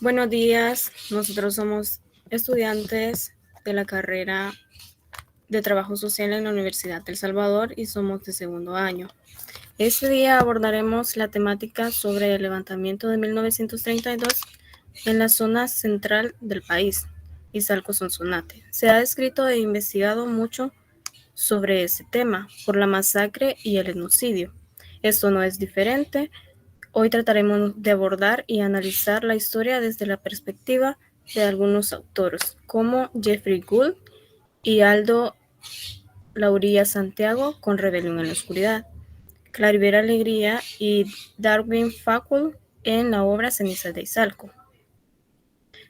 Buenos días, nosotros somos estudiantes de la carrera de Trabajo Social en la Universidad de El Salvador y somos de segundo año. Este día abordaremos la temática sobre el levantamiento de 1932 en la zona central del país, Izalco Sonsonate. Se ha escrito e investigado mucho sobre ese tema por la masacre y el genocidio. Esto no es diferente. Hoy trataremos de abordar y analizar la historia desde la perspectiva de algunos autores, como Jeffrey Gould y Aldo Lauría Santiago con Rebelión en la Oscuridad, Claribel Alegría y Darwin Facul en la obra Cenizas de Izalco,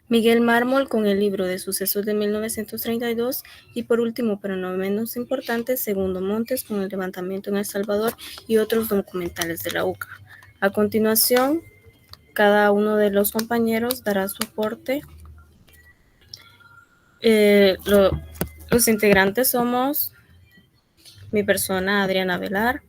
Miguel Mármol con el libro de sucesos de 1932 y por último, pero no menos importante, Segundo Montes con el levantamiento en El Salvador y otros documentales de la UCA. A continuación, cada uno de los compañeros dará su aporte. Los integrantes somos mi persona Adriana Velar,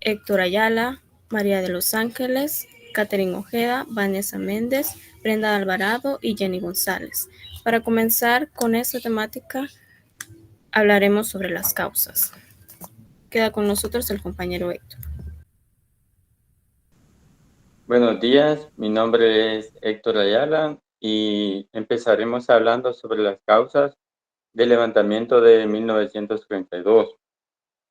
Héctor Ayala, María de los Ángeles, Catherine Ojeda, Vanessa Méndez, Brenda Alvarado y Jenny González. Para comenzar con esta temática, hablaremos sobre las causas. Queda con nosotros el compañero Héctor. Buenos días, mi nombre es Héctor Ayala y empezaremos hablando sobre las causas del levantamiento de 1932.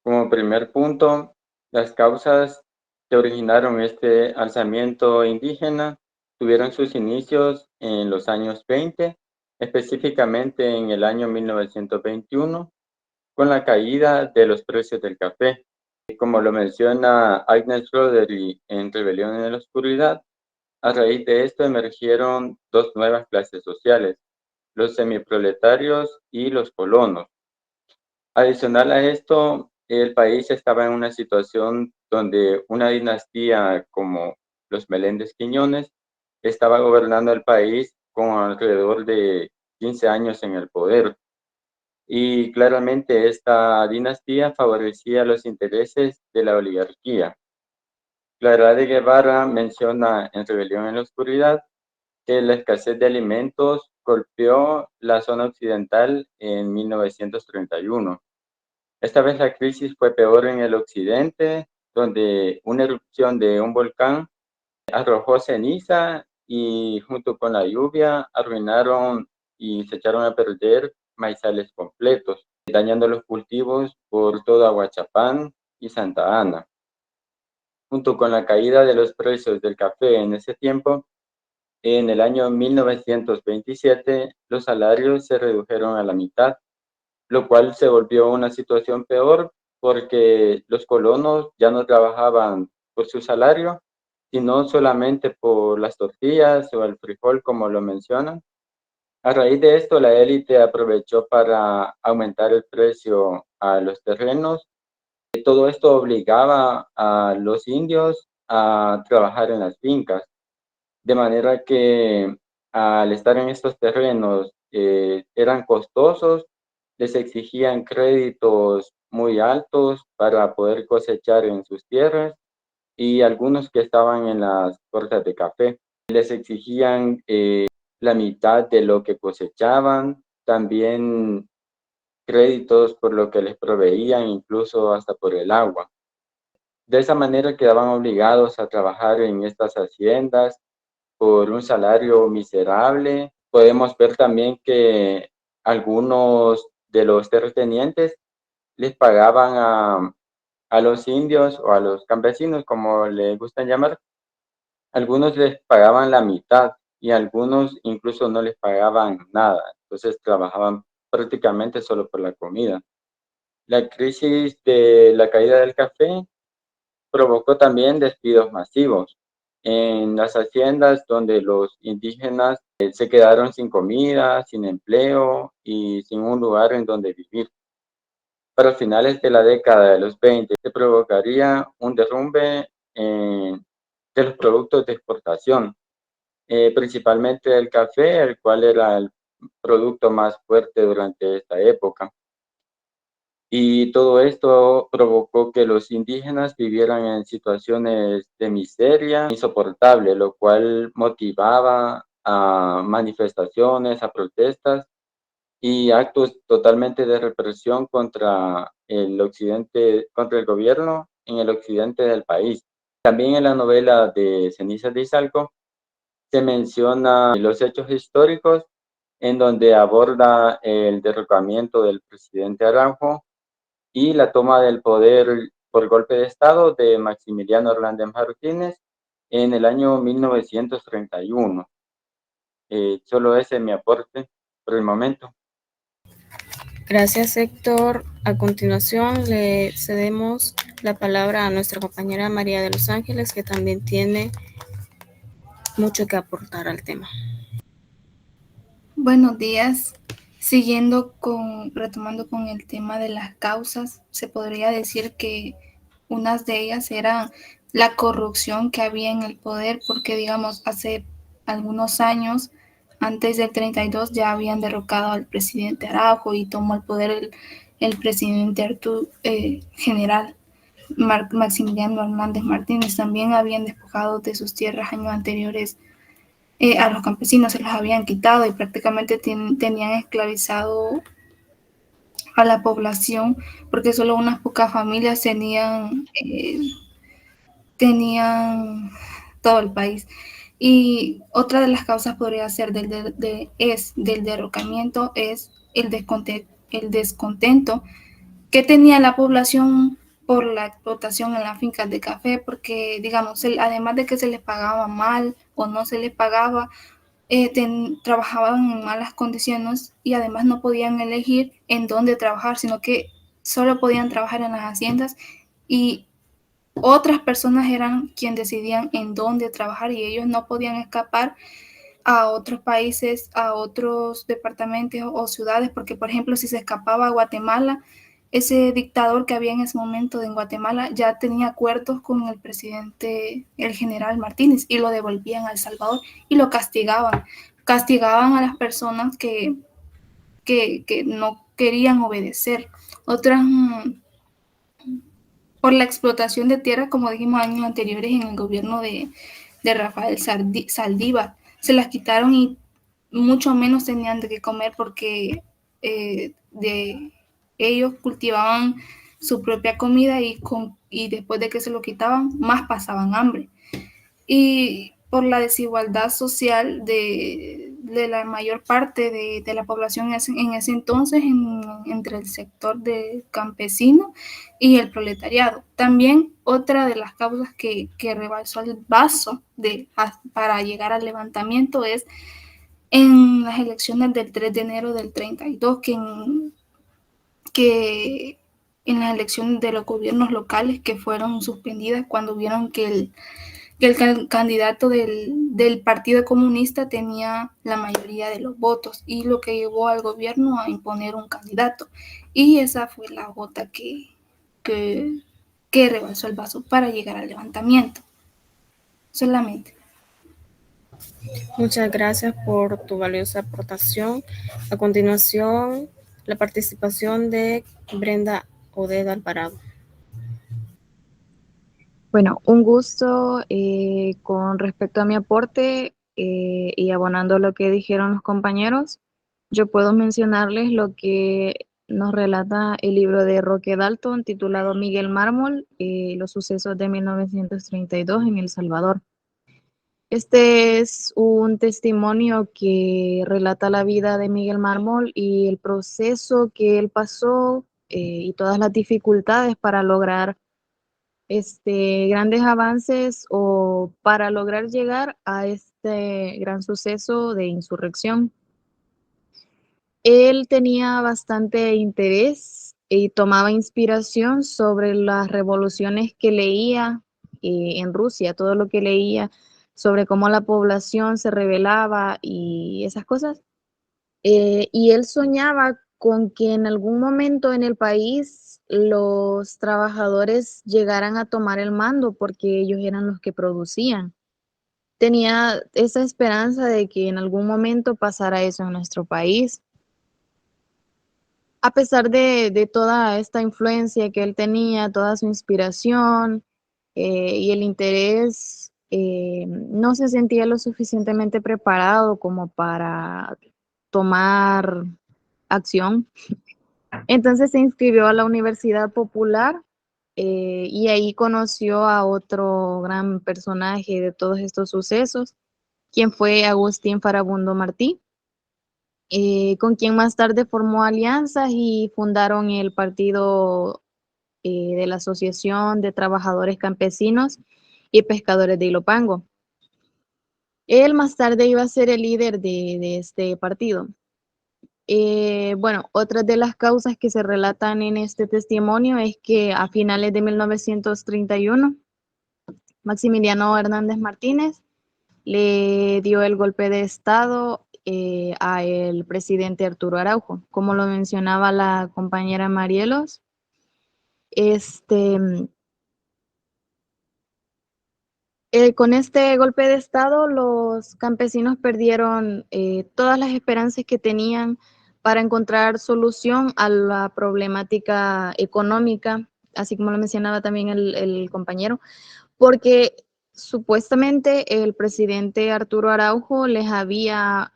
Como primer punto, las causas que originaron este alzamiento indígena tuvieron sus inicios en los años 20, específicamente en el año 1921, con la caída de los precios del café. Como lo menciona Agnes Roderi en Rebelión en la Oscuridad, a raíz de esto emergieron dos nuevas clases sociales, los semiproletarios y los colonos. Adicional a esto, el país estaba en una situación donde una dinastía como los Meléndez Quiñones estaba gobernando el país con alrededor de 15 años en el poder. Y claramente esta dinastía favorecía los intereses de la oligarquía. Clara de Guevara menciona en Rebelión en la Oscuridad que la escasez de alimentos golpeó la zona occidental en 1931. Esta vez la crisis fue peor en el occidente, donde una erupción de un volcán arrojó ceniza y junto con la lluvia arruinaron y se echaron a perder maizales completos, dañando los cultivos por toda Huachapán y Santa Ana. Junto con la caída de los precios del café en ese tiempo, en el año 1927 los salarios se redujeron a la mitad, lo cual se volvió una situación peor porque los colonos ya no trabajaban por su salario, sino solamente por las tortillas o el frijol, como lo mencionan. A raíz de esto, la élite aprovechó para aumentar el precio a los terrenos. Todo esto obligaba a los indios a trabajar en las fincas, de manera que al estar en estos terrenos eran costosos, les exigían créditos muy altos para poder cosechar en sus tierras y algunos que estaban en las tortas de café les exigían la mitad de lo que cosechaban, también créditos por lo que les proveían, incluso hasta por el agua. De esa manera quedaban obligados a trabajar en estas haciendas por un salario miserable. Podemos ver también que algunos de los terratenientes les pagaban a los indios o a los campesinos, como les gustan llamar. Algunos les pagaban la mitad y algunos incluso no les pagaban nada. Entonces trabajaban prácticamente solo por la comida. La crisis de la caída del café provocó también despidos masivos en las haciendas donde los indígenas se quedaron sin comida, sin empleo y sin un lugar en donde vivir. Para finales de la década de los 20 se provocaría un derrumbe de los productos de exportación, principalmente el café, el cual era el producto más fuerte durante esta época. Y todo esto provocó que los indígenas vivieran en situaciones de miseria insoportable, lo cual motivaba a manifestaciones, a protestas y actos totalmente de represión contra el occidente, contra el gobierno en el occidente del país. También en la novela de Cenizas de Izalco se menciona los hechos históricos en donde aborda el derrocamiento del presidente Araujo y la toma del poder por golpe de Estado de Maximiliano Hernández Martínez en el año 1931. Solo ese es mi aporte por el momento. Gracias, Héctor. A continuación, le cedemos la palabra a nuestra compañera María de los Ángeles, que también tiene mucho que aportar al tema. Buenos días. Retomando con el tema de las causas, se podría decir que unas de ellas era la corrupción que había en el poder, porque digamos, hace algunos años, antes del 32, ya habían derrocado al presidente Araujo y tomó el poder el presidente general Maximiliano Hernández Martínez. También habían despojado de sus tierras años anteriores a los campesinos, se los habían quitado y prácticamente tenían esclavizado a la población, porque solo unas pocas familias tenían todo el país. Y otra de las causas podría ser del derrocamiento es el descontento que tenía la población por la explotación en las fincas de café, porque digamos, además de que se les pagaba mal o no se les pagaba, trabajaban en malas condiciones y además no podían elegir en dónde trabajar, sino que solo podían trabajar en las haciendas y otras personas eran quienes decidían en dónde trabajar y ellos no podían escapar a otros países, a otros departamentos o ciudades, porque por ejemplo si se escapaba a Guatemala, ese dictador que había en ese momento en Guatemala ya tenía acuerdos con el presidente, el general Martínez, y lo devolvían a El Salvador y lo castigaban. Castigaban a las personas que no querían obedecer. Otras por la explotación de tierra, como dijimos años anteriores en el gobierno de Rafael Saldívar. Se las quitaron y mucho menos tenían de qué comer porque ellos cultivaban su propia comida y después de que se lo quitaban, más pasaban hambre. Y por la desigualdad social de la mayor parte de la población en ese entonces entre el sector de campesino y el proletariado. También otra de las causas que rebalsó el vaso para llegar al levantamiento es en las elecciones del 3 de enero del 32, que en las elecciones de los gobiernos locales que fueron suspendidas cuando vieron que el candidato del Partido Comunista tenía la mayoría de los votos y lo que llevó al gobierno a imponer un candidato. Y esa fue la gota que rebalsó el vaso para llegar al levantamiento. Solamente. Muchas gracias por tu valiosa aportación. A continuación, la participación de Brenda Odeda Alvarado. Bueno, un gusto con respecto a mi aporte y abonando lo que dijeron los compañeros, yo puedo mencionarles lo que nos relata el libro de Roque Dalton titulado Miguel Mármol, los sucesos de 1932 en El Salvador. Este es un testimonio que relata la vida de Miguel Mármol y el proceso que él pasó y todas las dificultades para lograr grandes avances o para lograr llegar a este gran suceso de insurrección. Él tenía bastante interés y tomaba inspiración sobre las revoluciones que leía en Rusia, todo lo que leía sobre cómo la población se rebelaba y esas cosas. Y él soñaba con que en algún momento en el país los trabajadores llegaran a tomar el mando porque ellos eran los que producían. Tenía esa esperanza de que en algún momento pasara eso en nuestro país. A pesar de toda esta influencia que él tenía, toda su inspiración y el interés no se sentía lo suficientemente preparado como para tomar acción. Entonces se inscribió a la Universidad Popular y ahí conoció a otro gran personaje de todos estos sucesos, quien fue Agustín Farabundo Martí, con quien más tarde formó alianzas y fundaron el partido de la Asociación de Trabajadores Campesinos y Pescadores de Ilopango. Él más tarde iba a ser el líder de este partido. Bueno, otra de las causas que se relatan en este testimonio es que a finales de 1931, Maximiliano Hernández Martínez le dio el golpe de Estado a el presidente Arturo Araujo. Como lo mencionaba la compañera Marielos, con este golpe de Estado, los campesinos perdieron todas las esperanzas que tenían para encontrar solución a la problemática económica, así como lo mencionaba también el compañero, porque supuestamente el presidente Arturo Araujo les había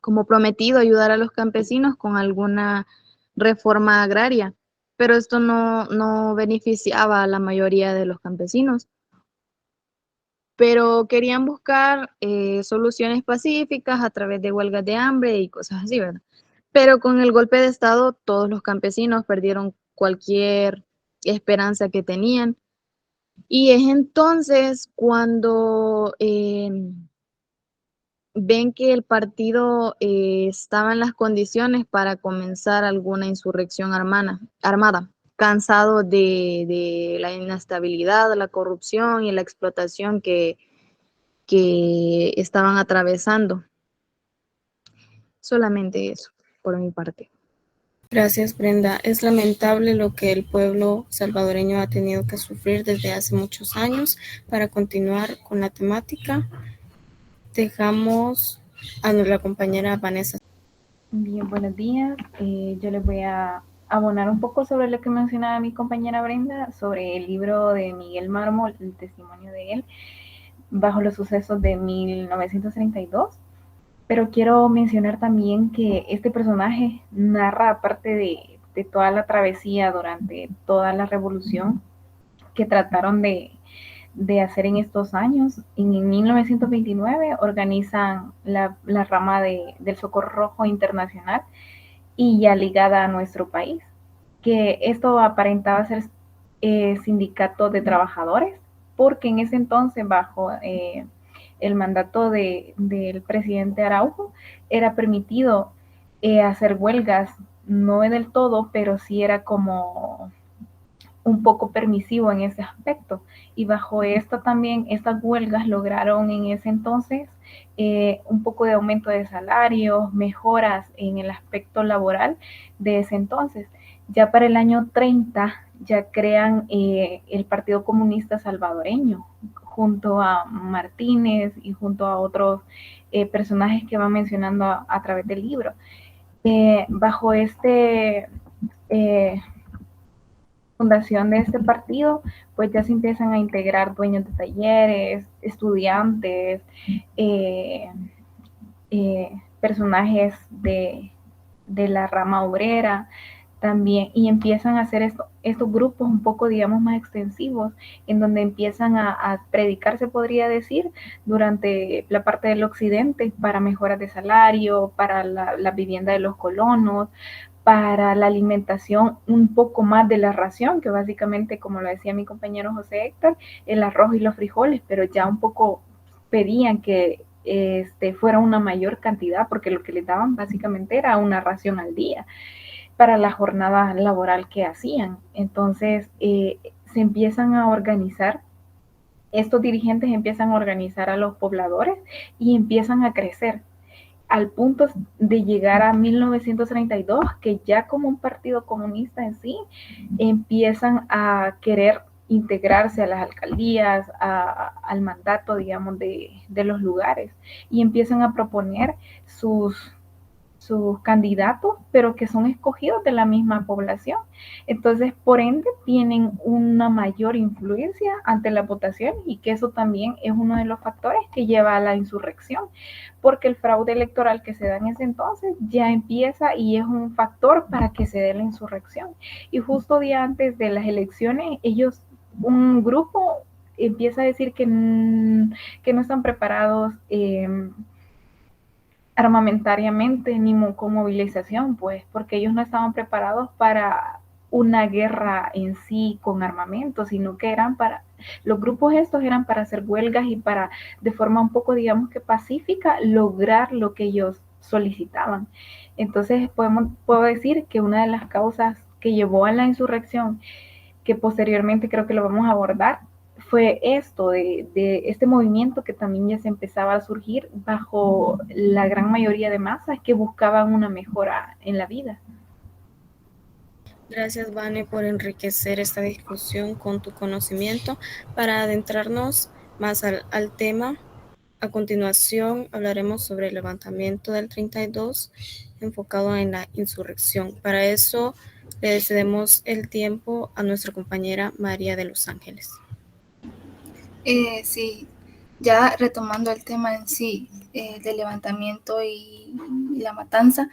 como prometido ayudar a los campesinos con alguna reforma agraria, pero esto no beneficiaba a la mayoría de los campesinos, pero querían buscar soluciones pacíficas a través de huelgas de hambre y cosas así, ¿verdad? Pero con el golpe de Estado, todos los campesinos perdieron cualquier esperanza que tenían. Y es entonces cuando ven que el partido estaba en las condiciones para comenzar alguna insurrección armada, cansado de la inestabilidad, la corrupción y la explotación que estaban atravesando. Solamente eso, por mi parte. Gracias, Brenda. Es lamentable lo que el pueblo salvadoreño ha tenido que sufrir desde hace muchos años. Para continuar con la temática, dejamos a nuestra compañera Vanessa. Bien, buenos días. Yo les voy a abonar un poco sobre lo que mencionaba mi compañera Brenda, sobre el libro de Miguel Mármol, el testimonio de él, bajo los sucesos de 1932. Pero quiero mencionar también que este personaje narra, aparte de toda la travesía durante toda la revolución que trataron de hacer en estos años. En 1929 organizan la rama del Socorro Rojo Internacional y ya ligada a nuestro país, que esto aparentaba ser sindicato de trabajadores, porque en ese entonces, bajo el mandato del presidente Araujo, era permitido hacer huelgas, no del todo, pero sí era como un poco permisivo en ese aspecto. Y bajo esto también, estas huelgas lograron en ese entonces un poco de aumento de salarios, mejoras en el aspecto laboral de ese entonces. Ya para el año 30 ya crean el Partido Comunista Salvadoreño, junto a Martínez y junto a otros personajes que van mencionando a través del libro. Bajo fundación de este partido, pues ya se empiezan a integrar dueños de talleres, estudiantes, personajes de la rama obrera también, y empiezan a hacer estos grupos un poco, digamos, más extensivos, en donde empiezan a predicar, se podría decir, durante la parte del occidente, para mejoras de salario, para la vivienda de los colonos, para la alimentación un poco más de la ración, que básicamente, como lo decía mi compañero José Héctor, el arroz y los frijoles, pero ya un poco pedían que fuera una mayor cantidad, porque lo que les daban básicamente era una ración al día para la jornada laboral que hacían. Entonces se empiezan a organizar, estos dirigentes empiezan a organizar a los pobladores y empiezan a crecer al punto de llegar a 1932, que ya como un partido comunista en sí, empiezan a querer integrarse a las alcaldías, al mandato, digamos, de los lugares, y empiezan a proponer sus sus candidatos, pero que son escogidos de la misma población. Entonces, por ende, tienen una mayor influencia ante la votación y que eso también es uno de los factores que lleva a la insurrección, porque el fraude electoral que se da en ese entonces ya empieza y es un factor para que se dé la insurrección. Y justo día antes de las elecciones, un grupo empieza a decir que no están preparados armamentariamente ni con movilización, pues, porque ellos no estaban preparados para una guerra en sí con armamento, sino que los grupos estos eran para hacer huelgas y para, de forma un poco, digamos que pacífica, lograr lo que ellos solicitaban. Entonces, puedo decir que una de las causas que llevó a la insurrección, que posteriormente creo que lo vamos a abordar, fue esto de este movimiento que también ya se empezaba a surgir bajo la gran mayoría de masas que buscaban una mejora en la vida. Gracias, Vane, por enriquecer esta discusión con tu conocimiento. Para adentrarnos más al tema, a continuación hablaremos sobre el levantamiento del 32 enfocado en la insurrección. Para eso le cedemos el tiempo a nuestra compañera María de Los Ángeles. Sí, ya retomando el tema en sí del levantamiento y la matanza,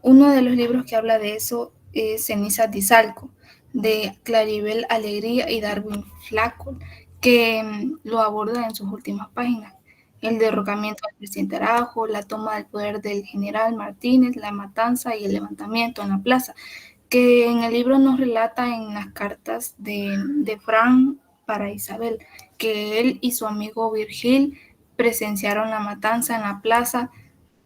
uno de los libros que habla de eso es Cenizas de Izalco, de Claribel Alegría y Darwin Flacco, que lo aborda en sus últimas páginas. El derrocamiento del presidente Araujo, la toma del poder del general Martínez, la matanza y el levantamiento en la plaza, que en el libro nos relata en las cartas de Fran para Isabel, que él y su amigo Virgil presenciaron la matanza en la plaza,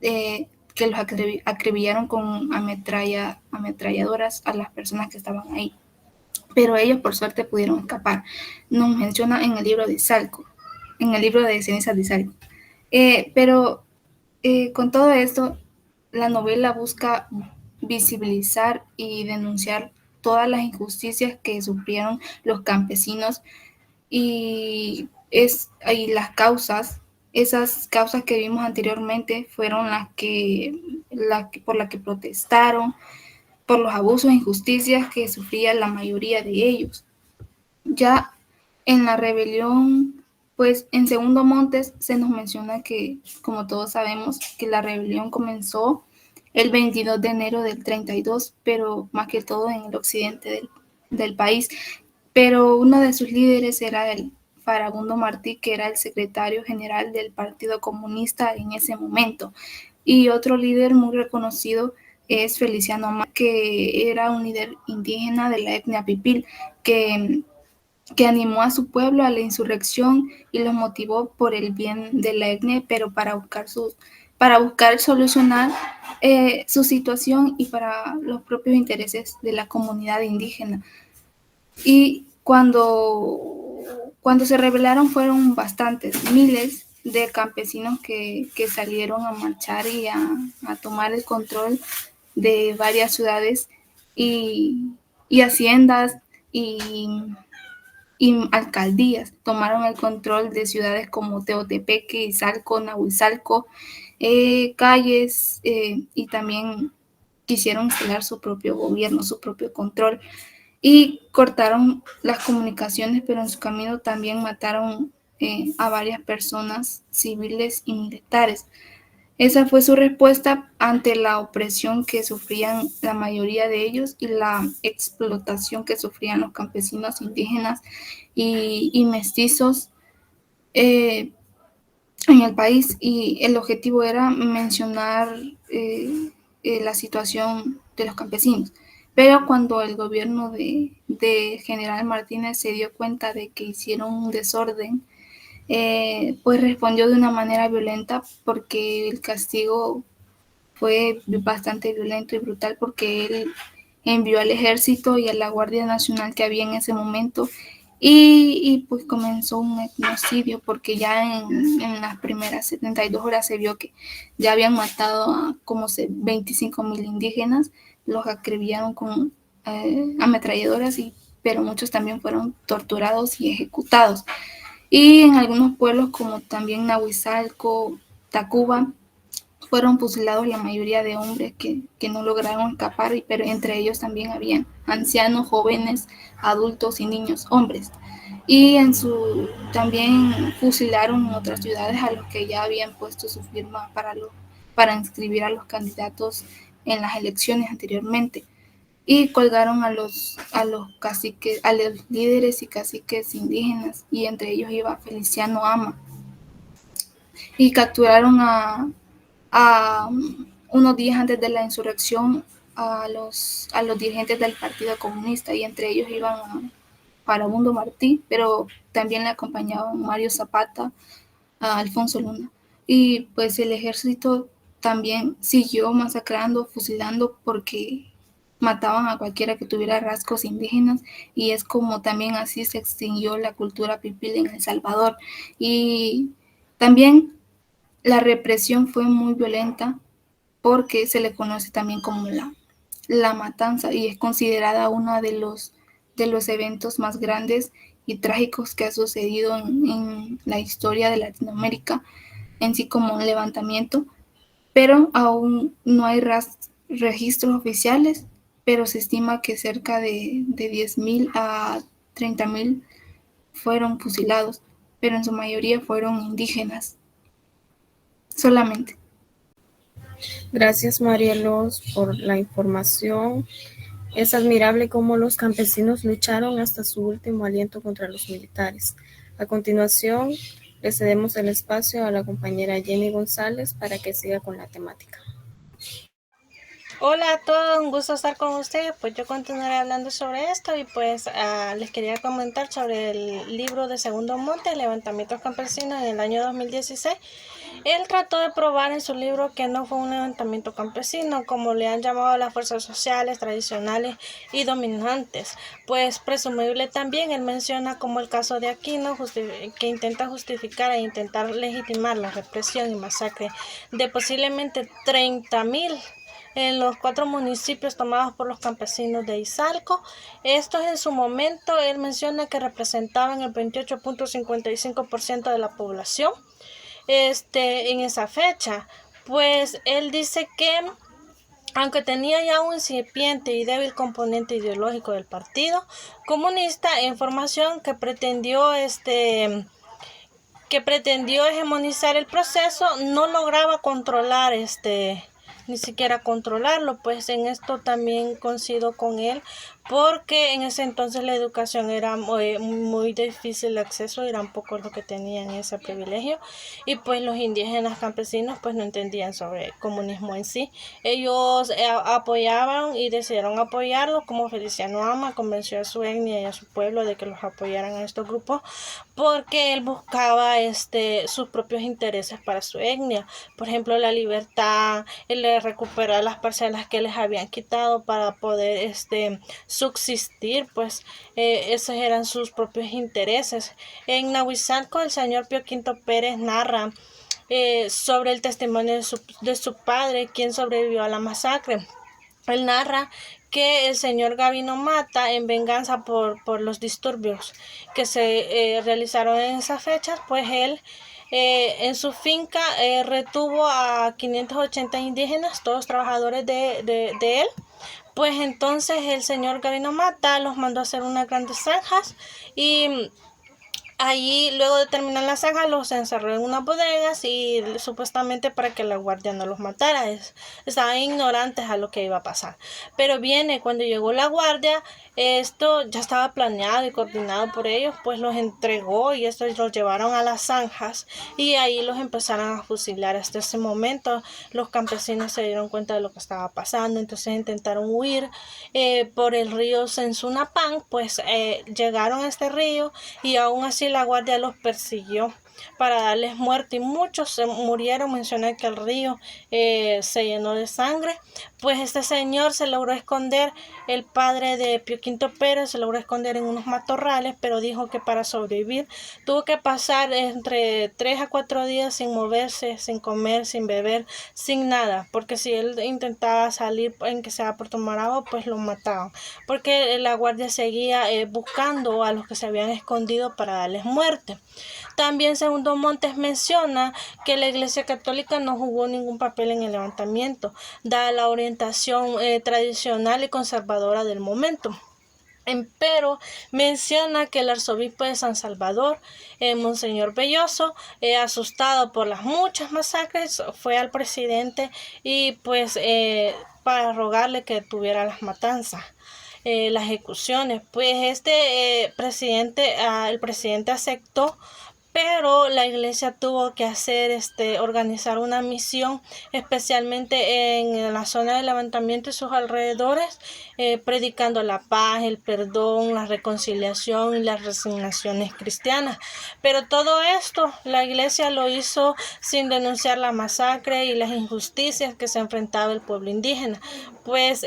que los acribillaron con ametralladoras a las personas que estaban ahí. Pero ellos por suerte pudieron escapar. Nos menciona en el libro de Izalco, en el libro de Cenizas de Izalco. Pero con todo esto, la novela busca visibilizar y denunciar todas las injusticias que sufrieron los campesinos y las causas, esas causas que vimos anteriormente fueron por las que protestaron, por los abusos e injusticias que sufría la mayoría de ellos. Ya en la rebelión, pues en Segundo Montes se nos menciona que, como todos sabemos, que la rebelión comenzó el 22 de enero del 32, pero más que todo en el occidente del país. Pero uno de sus líderes era el Farabundo Martí, que era el secretario general del Partido Comunista en ese momento. Y otro líder muy reconocido es Feliciano Amaya, que era un líder indígena de la etnia Pipil, que animó a su pueblo a la insurrección y los motivó por el bien de la etnia, pero para buscar solucionar su situación y para los propios intereses de la comunidad indígena. Y cuando se rebelaron fueron bastantes, miles de campesinos que salieron a marchar y a tomar el control de varias ciudades y haciendas y alcaldías. Tomaron el control de ciudades como Teotepeque, Izalco, Nahuizalco, calles, y también quisieron instalar su propio gobierno, su propio control. Y cortaron las comunicaciones, pero en su camino también mataron a varias personas civiles y militares. Esa fue su respuesta ante la opresión que sufrían la mayoría de ellos y la explotación que sufrían los campesinos indígenas y mestizos en el país. Y el objetivo era mencionar la situación de los campesinos. Pero cuando el gobierno de General Martínez se dio cuenta de que hicieron un desorden, pues respondió de una manera violenta, porque el castigo fue bastante violento y brutal, porque él envió al ejército y a la Guardia Nacional que había en ese momento y pues comenzó un etnocidio, porque ya en las primeras 72 horas se vio que ya habían matado a como 25,000 indígenas, los acribillaron con ametralladoras, pero muchos también fueron torturados y ejecutados. Y en algunos pueblos como también Nahuizalco, Tacuba, fueron fusilados la mayoría de hombres que no lograron escapar, pero entre ellos también habían ancianos, jóvenes, adultos y niños, hombres. Y también fusilaron en otras ciudades a los que ya habían puesto su firma para inscribir a los candidatos en las elecciones anteriormente. Y colgaron a los caciques, a los líderes y caciques indígenas, y entre ellos iba Feliciano Ama. Y capturaron a unos días antes de la insurrección a los dirigentes del Partido Comunista, y entre ellos iban Farabundo Martí, pero también le acompañaban Mario Zapata, a Alfonso Luna. Y pues el ejército también siguió masacrando, fusilando, porque mataban a cualquiera que tuviera rasgos indígenas, y es como también así se extinguió la cultura pipil en El Salvador. Y también la represión fue muy violenta porque se le conoce también como la matanza, y es considerada uno de los eventos más grandes y trágicos que ha sucedido en la historia de Latinoamérica, en sí como un levantamiento, pero aún no hay registros oficiales, pero se estima que cerca de 10.000 a 30.000 fueron fusilados, pero en su mayoría fueron indígenas solamente. Gracias, Marielos, por la información. Es admirable cómo los campesinos lucharon hasta su último aliento contra los militares. A continuación, le cedemos el espacio a la compañera Jenny González para que siga con la temática. Hola a todos, un gusto estar con ustedes. Pues yo continuaré hablando sobre esto y pues les quería comentar sobre el libro de Segundo Monte, Levantamientos Campesinos, en el año 2016. Él trató de probar en su libro que no fue un levantamiento campesino, como le han llamado las fuerzas sociales, tradicionales y dominantes. Pues presumible también, él menciona como el caso de Aquino, que intenta justificar e intentar legitimar la represión y masacre de posiblemente 30.000 en los 4 municipios tomados por los campesinos de Izalco. Estos en su momento, él menciona que representaban el 28.55% de la población en esa fecha. Pues él dice que aunque tenía ya un incipiente y débil componente ideológico del Partido Comunista en formación que pretendió hegemonizar el proceso, no lograba controlar ni siquiera controlarlo. Pues en esto también coincido con él, porque en ese entonces la educación era muy difícil de acceso, eran pocos los que tenían ese privilegio, y pues los indígenas campesinos pues no entendían sobre el comunismo en sí. Ellos apoyaban y decidieron apoyarlo, como Feliciano Ama convenció a su etnia y a su pueblo de que los apoyaran a estos grupos, porque él buscaba sus propios intereses para su etnia, por ejemplo la libertad, el recuperar las parcelas que les habían quitado para poder subsistir. Pues esos eran sus propios intereses. En Nahuizalco, el señor Pío V Pérez narra sobre el testimonio de su padre, quien sobrevivió a la masacre. Él narra que el señor Gavino Mata, en venganza por los disturbios que se realizaron en esas fechas, pues él en su finca retuvo a 580 indígenas, todos trabajadores de él. Pues entonces el señor Gavino Mata los mandó a hacer unas grandes zanjas, y allí, luego de terminar la zanja, los encerró en unas bodegas, y supuestamente para que la guardia no los matara. Estaban ignorantes a lo que iba a pasar. Pero cuando llegó la guardia, esto ya estaba planeado y coordinado por ellos, pues los entregó, y estos los llevaron a las zanjas, y ahí los empezaron a fusilar. Hasta ese momento los campesinos se dieron cuenta de lo que estaba pasando, entonces intentaron huir por el río Sensunapán. Pues llegaron a este río, y aún así la guardia los persiguió para darles muerte, y muchos se murieron. Mencioné que el río se llenó de sangre. Pues este señor se logró esconder, el padre de Pío V Pérez se logró esconder en unos matorrales, pero dijo que para sobrevivir tuvo que pasar entre 3 a 4 días sin moverse, sin comer, sin beber, sin nada, porque si él intentaba salir, en que sea por tomar agua, pues lo mataban, porque la guardia seguía buscando a los que se habían escondido para darles muerte. También se II Montes menciona que la Iglesia Católica no jugó ningún papel en el levantamiento, dada la orientación tradicional y conservadora del momento. Pero menciona que el arzobispo de San Salvador, Monseñor Belloso, asustado por las muchas masacres, fue al presidente y pues para rogarle que tuviera las matanzas, las ejecuciones. Pues el presidente aceptó, pero la iglesia tuvo que organizar una misión, especialmente en la zona de levantamiento y sus alrededores, predicando la paz, el perdón, la reconciliación y las resignaciones cristianas. Pero todo esto la iglesia lo hizo sin denunciar la masacre y las injusticias que se enfrentaba el pueblo indígena, pues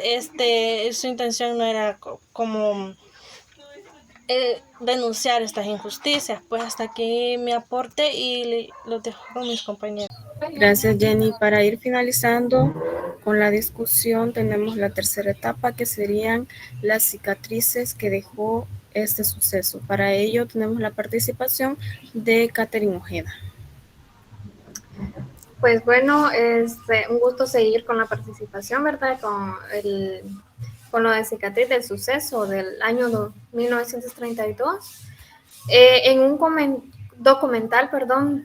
su intención no era como denunciar estas injusticias. Pues hasta aquí mi aporte y lo dejo con mis compañeros. Gracias, Jenny. Para ir finalizando con la discusión, tenemos la tercera etapa, que serían las cicatrices que dejó este suceso. Para ello tenemos la participación de Catherine Ojeda. Pues bueno, es un gusto seguir con la participación, ¿verdad? Con lo de cicatriz del suceso del año 1932. En un documental,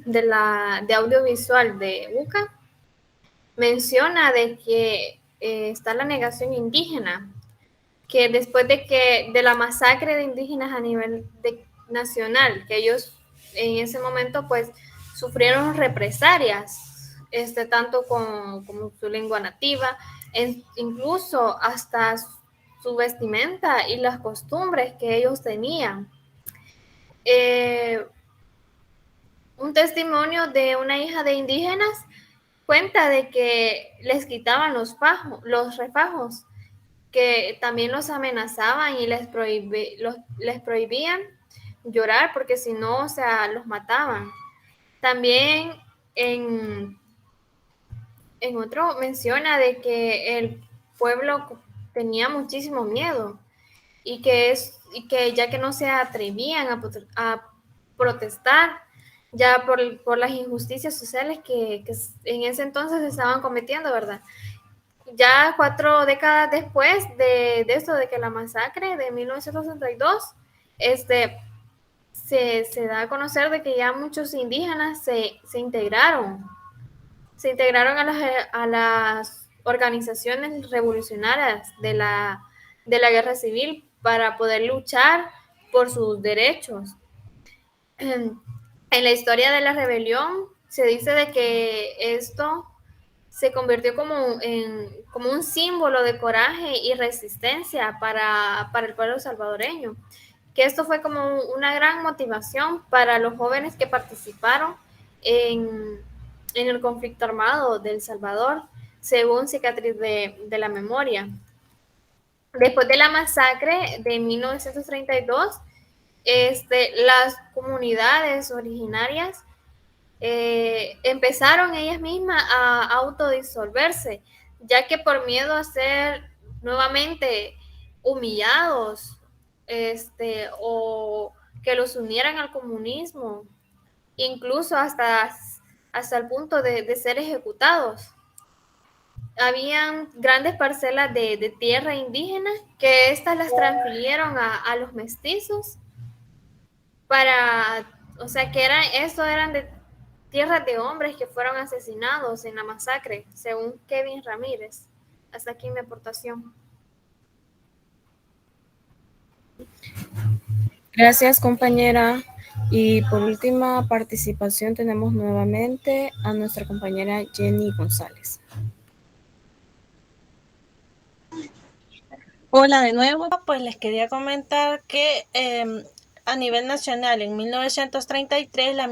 de audiovisual de UCA, menciona de que está la negación indígena, que después de la masacre de indígenas a nivel nacional, que ellos en ese momento pues sufrieron represalias, tanto como su lengua nativa, incluso hasta su vestimenta y las costumbres que ellos tenían. Un testimonio de una hija de indígenas cuenta de que les quitaban los refajos, que también los amenazaban y les prohibían llorar, porque si no, o sea, los mataban. También en otro menciona de que el pueblo tenía muchísimo miedo y que ya que no se atrevían a protestar ya por las injusticias sociales que en ese entonces se estaban cometiendo, ¿verdad? Ya 4 décadas después de esto, de que la masacre de 1962, se da a conocer de que ya muchos indígenas se integraron a las organizaciones revolucionarias de la guerra civil para poder luchar por sus derechos. En la historia de la rebelión se dice de que esto se convirtió como un símbolo de coraje y resistencia para el pueblo salvadoreño, que esto fue como una gran motivación para los jóvenes que participaron en el conflicto armado de El Salvador, según Cicatriz de la Memoria. Después de la masacre de 1932, las comunidades originarias empezaron ellas mismas a autodisolverse, ya que por miedo a ser nuevamente humillados, o que los unieran al comunismo, incluso hasta el punto de ser ejecutados. Habían grandes parcelas de tierra indígena que estas las transfirieron a los mestizos o sea, que eran de tierras de hombres que fueron asesinados en la masacre, según Kevin Ramírez. Hasta aquí mi aportación. Gracias, compañera. Y por última participación tenemos nuevamente a nuestra compañera Jenny González. Hola de nuevo. Pues les quería comentar que a nivel nacional en 1933 la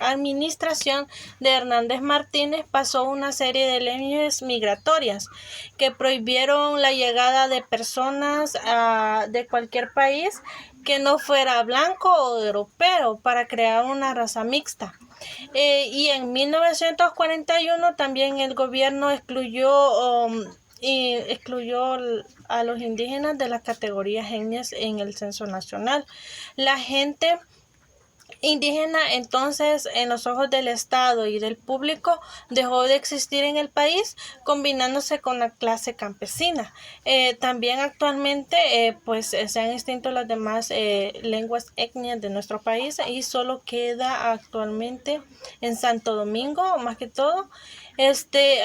administración de Hernández Martínez pasó una serie de leyes migratorias que prohibieron la llegada de personas de cualquier país que no fuera blanco o europeo, para crear una raza mixta. Y en 1941 también el gobierno excluyó a los indígenas de las categorías étnicas en el censo nacional. La gente indígena, entonces, en los ojos del Estado y del público, dejó de existir en el país, combinándose con la clase campesina. También actualmente, pues, se han extinto las demás lenguas etnias de nuestro país y solo queda actualmente en Santo Domingo, más que todo,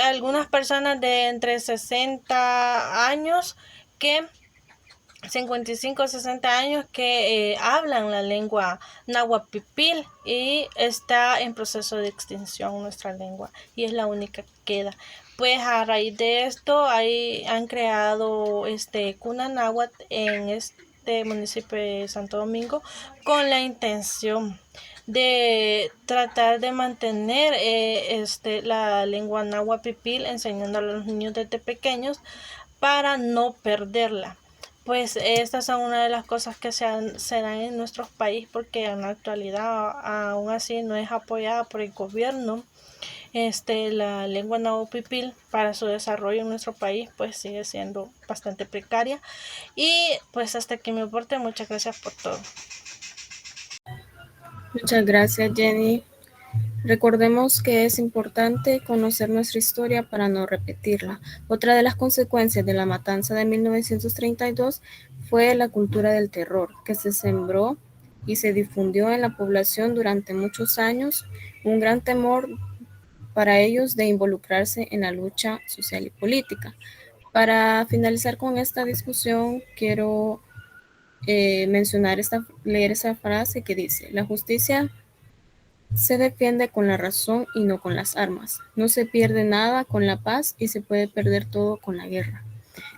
algunas personas de entre 60 años que 55 o 60 años que hablan la lengua náhuatl pipil y está en proceso de extinción nuestra lengua y es la única que queda. Pues a raíz de esto han creado cuna náhuatl en este municipio de Santo Domingo con la intención de tratar de mantener la lengua náhuatl pipil, enseñando a los niños desde pequeños para no perderla. Pues estas son una de las cosas que se dan en nuestro país porque en la actualidad aún así no es apoyada por el gobierno. La lengua náhuatl pipil para su desarrollo en nuestro país pues sigue siendo bastante precaria. Y pues hasta aquí mi aporte. Muchas gracias por todo. Muchas gracias, Jenny. Recordemos que es importante conocer nuestra historia para no repetirla. Otra de las consecuencias de la matanza de 1932 fue la cultura del terror, que se sembró y se difundió en la población durante muchos años, un gran temor para ellos de involucrarse en la lucha social y política. Para finalizar con esta discusión, quiero leer esa frase que dice: la justicia se defiende con la razón y no con las armas. No se pierde nada con la paz y se puede perder todo con la guerra.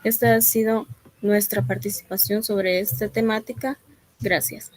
Esta ha sido nuestra participación sobre esta temática. Gracias.